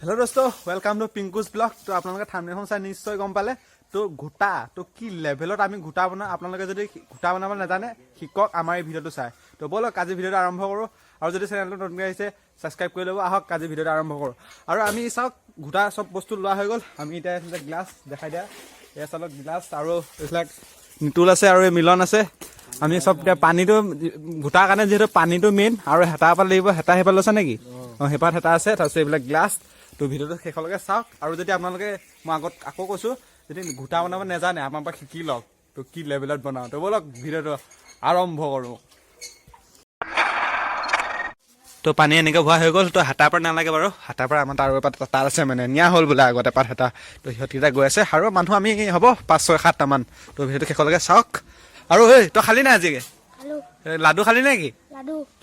Hello दोस्तों welcome to पिंकुस blog. तो आपलोगे थाम्बनेलখন चाই निश्चय गम पाले। तो घुटा तो कि लेभेलत आमी घुटा बना आपलोगे जदि घुटा बनाब नाजाने शिকক आमार এই ভিডিওটো চাই। तो बोलक আজি ভিডিওটো आरम्भ करो और जदि चैनेलটো नतुन आइছে সাবস্ক্রাইব কৰি লব। আহক আজি ভিডিওটো आरम्भ करो और आमी চাওক ঘুটা সব বস্তু লোৱা হৈ গল। আমি এটা গ্লাস দেখাই দিয়া এই চালক গ্লাস আর এইবিলাক নিতুল আছে আর মিলন আছে। আমি সব পানীটো ঘুটাৰ কাৰণে যেহেতু পানীটো মেইন আৰু হেতা পাল লাগিব। হেতা হেপাল আছে নেকি? হেপাত হেতা আছে। তাৰপিছত এইবিলাক গ্লাছ। তো ভিডিওটো শেষলৈকে চাওক আৰু যদি আপোনালোকে মই আগত আকৌ কৈছো যদি ঘুটা বনাব নাজানে আমাৰ পৰা শিকি লওক তো কি লেভেলত বনাও। তো বলক ভিডিওটো আৰম্ভ কৰো। তো পানী এনেকৈ ভৰা হৈ গ'ল। তো হাতাৰ পৰা নালাগে বাৰু, হাতাৰ পৰা আমাৰ তাৰ তাত আছে মানে নিয়া হ'ল বোলে আগতে পাত হেতা। তো সিহঁতকেইটা গৈ আছে আৰু মানুহ আমি হ'ব 5-6-7টা মান। তো ভিডিওটো শেষলৈকে চাওক। আৰু ঐ তই খালি নাই আজিকে? লাডু খালি নেকি?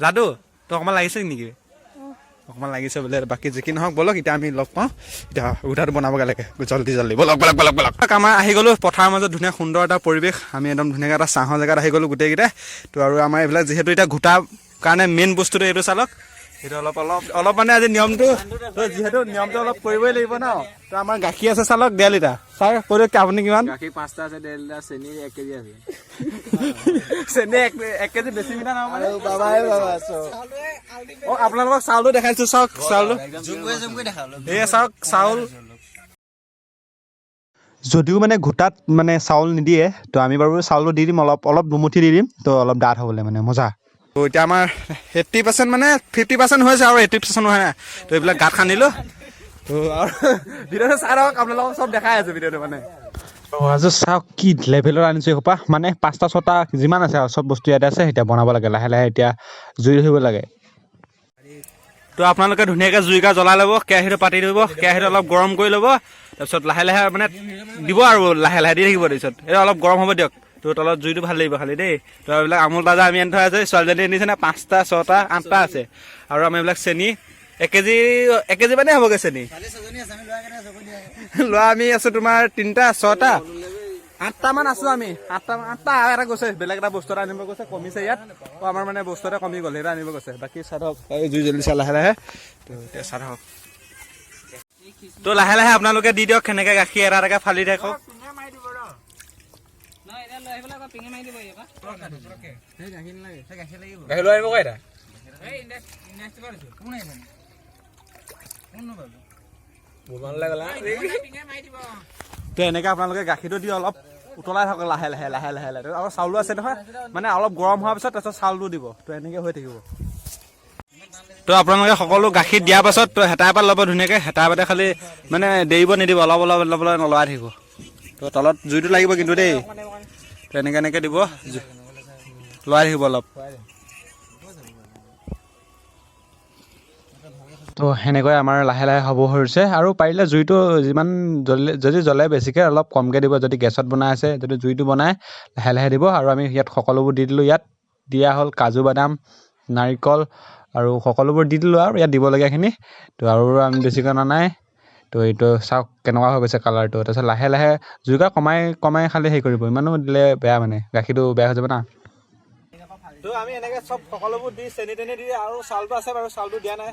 লাডু তো অকণমান লাগিছে নেকি? অকণমান লাগিছে বোলে। বাকী যিকি নহওক বলক এতিয়া আমি লগ পাওঁ। এতিয়া ঘুটাটো বনাবগৈ লাগে জল্দি জল্দি বলক বলক বলক বলক। আমাৰ আহি গ'লো পথাৰৰ মাজত ধুনীয়া সুন্দৰ এটা পৰিৱেশ। আমি একদম ধুনীয়াকৈ এটা ছাঁহৰ জেগাত আহি গ'লো গোটেইকেইটাই। তো আৰু আমাৰ এইবিলাক যিহেতু এতিয়া ঘুটাৰ কাৰণে মেইন বস্তুটো এইটো চালক। এইটো অলপ মানে আজি নিয়মটো তো যিহেতু নিয়মটো অলপ কৰিবই লাগিব ন। তো আমাৰ গাখীৰ আছে চালক 1.5 লিটাৰ। ছাৰ কৈ দিয়ক আপুনি কিমান? গাখীৰ 5টা আছে, 1.5 লিটাৰ, চেনি 1 কেজি আছে। চেনি 1 কেজি বেছি মিঠা নহয় মানে অ আপোনালোকক চাউলটো দেখাইছো চাওক চাউলটো এয়া চাওক চাউল। যদিও মানে ঘুটাত মানে চাউল নিদিয়ে তো আমি বাৰু চাউলটো দি দিম অলপ অলপ দুমুঠি দি দিম। তো অলপ ডাঠ হ'বলৈ মানে মজা। তো এতিয়া আমাৰ 80% মানে 50% হৈছে আৰু 80% হোৱা নাই। তো এইবিলাক গাঁত খান্দিলো। তো আৰু ভিডিঅ'টো চাই লওক আপোনালোকক চব দেখাই আছো ভিডিঅ'টো মানে। আজি চাওক কি লেভেলৰ আনিছো এসোপা মানে 5টা-6টা যিমান আছে আৰু চব বস্তু ইয়াতে আছে। এতিয়া বনাব লাগে লাহে লাহে। এতিয়া জুই ধৰিব লাগে। তো আপোনালোকে ধুনীয়াকৈ জুইকা জ্বলাই ল'ব। কেৰাহীটো পাতি দিব। কেৰাহীটো অলপ গৰম কৰি ল'ব। তাৰপিছত লাহে লাহে মানে দিব আৰু লাহে লাহে দি থাকিব। তাৰপিছত এইটো অলপ গৰম হ'ব দিয়ক। তো তলত জুইটো ভাল লাগিব খালি দেই। তো এইবিলাক আমুল তাজা আমি আনি থোৱা আছে। ছোৱালীজনী আনিছে না 5টা 6টা 8টা আছে। আৰু আমি এইবিলাক চেনি 1 কেজি মানে হ'বগৈ চেনি। লোৱা আমি আছো তোমাৰ 3টা 6টা 8টা মান আছো আমি। 8টা এটা গৈছে বেলেগ এটা বস্তু এটা আনিব গৈছে কমিছে ইয়াত। তো আমাৰ মানে বস্তু এটা কমি গ'ল সেইটো আনিব গৈছে। বাকী চাই হওক জুই জ্বলি চাই লাহে লাহে। তো এতিয়া চাই হওক। তো লাহে লাহে আপোনালোকে দি দিয়ক সেনেকৈ গাখীৰ এটা এটাকৈ ফালি থাকক। তো এনেকৈ আপোনালোকে গাখীৰটো দি অলপ উতলাই থাকক লাহে লাহে লাহে লাহে লাহে। আৰু চাউলো আছে নহয় মানে অলপ গৰম হোৱাৰ পিছত তাৰপিছত চাউলটো দিব। তো এনেকৈ হৈ থাকিব। তো আপোনালোকে সকলো গাখীৰ দিয়াৰ পাছত তো হেতা এপাত ল'ব ধুনীয়াকৈ। হেতা এপাতে খালি মানে দেৰিব নিদিব অলপ অলপ অলপ অলপ নলৰাই থাকিব। তো তলত জুইটো লাগিব কিন্তু দেই। তো এনেকৈ এনেকৈ দিব লৰাই থাকিব অলপ। তো সেনেকৈ আমাৰ লাহে লাহে হ'ব হৈছে। আৰু পাৰিলে জুইটো যিমান যদি জ্বলে বেছিকৈ অলপ কমকৈ দিব। যদি গেছত বনাই আছে যদি জুইটো বনাই লাহে লাহে দিব। আৰু আমি ইয়াত সকলোবোৰ দি দিলোঁ। ইয়াত দিয়া হ'ল কাজু বাদাম নাৰিকল আৰু সকলোবোৰ দি দিলোঁ আৰু ইয়াত দিবলগীয়াখিনি। তো আৰু আমি বেছিকৈ অনা নাই। তো এইটো চাওক কেনেকুৱা হৈ গৈছে কালাৰটো। তাৰপিছত লাহে লাহে জুইকা কমাই কমাই খালি হেৰি কৰিব। ইমানো দিলে বেয়া মানে গাখীৰটো বেয়া হৈ যাব না। তো আমি এনেকৈ চব সকলোবোৰ দি চেনি তেনি দি আৰু চাউলটো আছে বাৰু চাউলটো দিয়া নাই।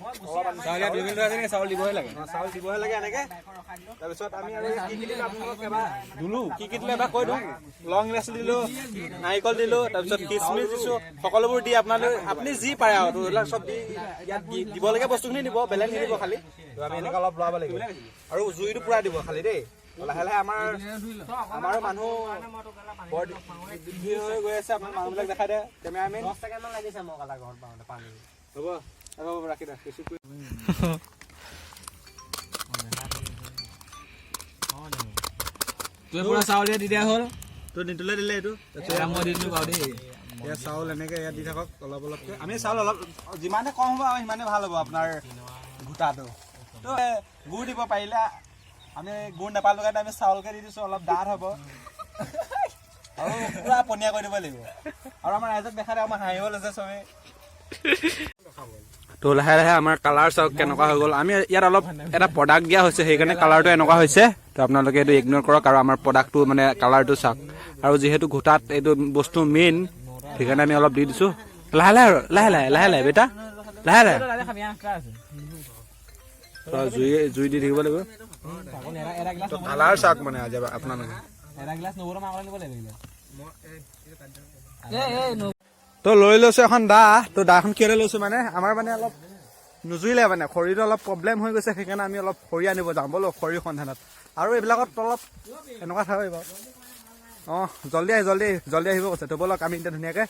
চাউল দিবহে লাগে চাউল দিবহে লাগে এনেকৈ। তাৰপিছত আমি আৰু কি কি দিলোঁ আপোনালোকক এবাৰ দিলোঁ কি কি দিলোঁ এবাৰ কৈ দিওঁ। লং ইলাচি দিলোঁ নাৰিকল দিলোঁ তাৰপিছত কিচমিচ দিছোঁ সকলোবোৰ দি আপুনি যি পাৰে আৰু তো এইবিলাক চব দি ইয়াত দিবলগীয়া বস্তুখিনি দিব বেলেগ নিদিব খালি। তো আমি এনেকৈ অলপ লৰাব লাগিব আৰু জুইটো পূৰা দিব খালি দেই। লাহে লাহে আমাৰো মানুহ বৰ বৃদ্ধি হৈ গৈ আছে। আপোনাৰ মানুহবিলাক দেখাই দে কেমেৰামেন হ'ব হ'ব ৰাখি দে। চাউল দি দিয়া হ'ল। তো নিতুলে দিলে এইটো মই দি দিলোঁ বাৰু দেই। এয়া চাউল এনেকৈ ইয়াত দি থাকক অলপ অলপকৈ। আমি চাউল অলপ যিমানে কম হ'ব আৰু সিমানে ভাল হ'ব আপোনাৰ ঘুটাটো। তো গুড় দিব পাৰিলে। আমি গুড় নাপালোঁ কাৰণে আমি চাউলকৈ দি দিছোঁ অলপ ডাঠ হ'ব আৰু পূৰা পনীয়া কৰি দিব লাগিব। আৰু আমাৰ ৰাইজক দেখাই দে আমাৰ হাঁহিব লৈছে চবেই। তো লাহে লাহে আমাৰ কালাৰ চাওক কেনেকুৱা হৈ গ'ল। আমি ইয়াত অলপ এটা প্ৰডাক্ট দিয়া হৈছে সেইকাৰণে কালাৰটো এনেকুৱা হৈছে। তো আপোনালোকে এইটো ইগন'ৰ কৰক আৰু আমাৰ প্ৰডাক্টটো মানে কালাৰটো চাওক। আৰু যিহেতু ঘুটাত এইটো বস্তু মেইন সেইকাৰণে আমি অলপ দি দিছোঁ। লাহে লাহে লাহে লাহে লাহে লাহে বেটা লাহে লাহে জুই দি থাকিব লাগিব কালাৰ চাওক মানে আজি আপোনালোকে তো লৈ লৈছো এখন দা তো দাখন কিয় লৈছো মানে আমাৰ মানে অলপ নুজুৰিলে মানে খৰিটো অলপ প্ৰব্লেম হৈ গৈছে সেইকাৰণে আমি অলপ খৰি আনিব যাওঁ ব'লো খৰি সন্ধানত আৰু এইবিলাকত অলপ এনেকুৱা থাকিব বাৰু অঁ জল্দি আহিব কৈছে তো ব'লক আমি এতিয়া ধুনীয়াকৈ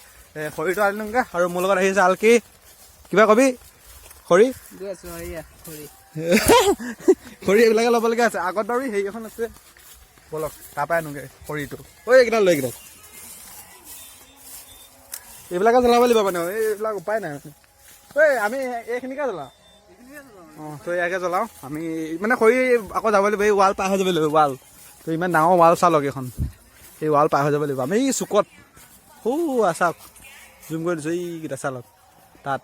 খৰিটো আনিলোঁগৈ আৰু মোৰ লগত আহিছে আলকি কিবা কবি খৰি খৰি এইবিলাকে ল'বলগীয়া আছে আগত বাৰু হেৰি এখন আছে ব'লক তাৰপৰাই আনোগৈ খৰিটো ঐ এইকেইটা লৈ এইকেইটা এইবিলাকে জ্বলাব লাগিব মানে এইবিলাক উপায় নাই মানে ঐ আমি এইখিনিকে জ্বলাওঁ অঁ তো ইয়াকে জ্বলাওঁ আমি মানে খৰি আকৌ যাব লাগিব এই ৱাল পাৰ হৈ যাব লাগিব ৱাল তো ইমান ডাঙৰ ৱাল চালক এইখন এই ৱাল পাৰ হৈ যাব লাগিব আমি এই চুকত চাওক জুম কৰি দিছোঁ এইকেইটা চালক তাত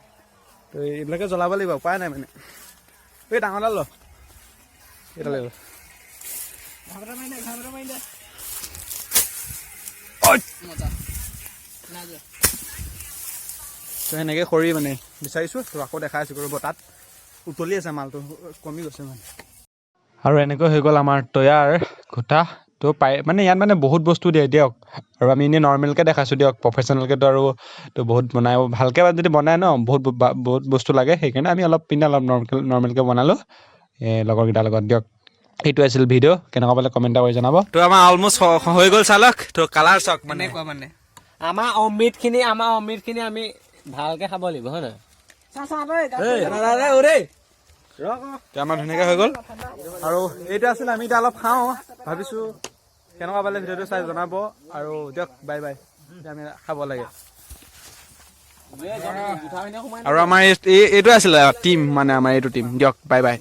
তো এইবিলাকে জ্বলাব লাগিব উপায় নাই মানে এই ডাঙৰডাল ল এইটা লাগিব তো সেনেকৈ খৰি মানে বিচাৰিছোঁ তো আকৌ দেখাই আছোঁ ৰ'ব তাত উতলি আছে মালটো কমি গৈছে মানে আৰু এনেকৈ হৈ গ'ল আমাৰ তৈয়াৰ ঘোটা তো মানে ইয়াত মানে বহুত বস্তু দিয়ে দিয়ক আৰু আমি এনেই নৰ্মেলকৈ দেখাইছোঁ দিয়ক প্ৰফেচনেলকৈতো আৰু তো বহুত বনাই ভালকৈ যদি বনাই ন বহুত বস্তু লাগে সেইকাৰণে আমি অলপ নৰ্মেলকৈ বনালোঁ লগৰকেইটাৰ লগত দিয়ক এইটো আছিল ভিডিঅ' কেনেকুৱা পালে কমেণ্ট কৰি জনাব তো আমাৰ অলমষ্ট হৈ গ'ল চালক তো কালাৰ চাওক মানে আমাৰ অমৃতখিনি আমি ভালকে খাব লাগিব হয় নহয় আমাৰ ধুনীয়াকৈ হৈ গ'ল আৰু এইটো আছিলে আমি এতিয়া অলপ খাওঁ ভাবিছোঁ কেনেকুৱা পালে ভিডিঅ'টো চাই জনাব আৰু দিয়ক বাই আমি খাব লাগে আৰু আমাৰ এইটো আছিলে টিম মানে আমাৰ এইটো টিম দিয়ক বাই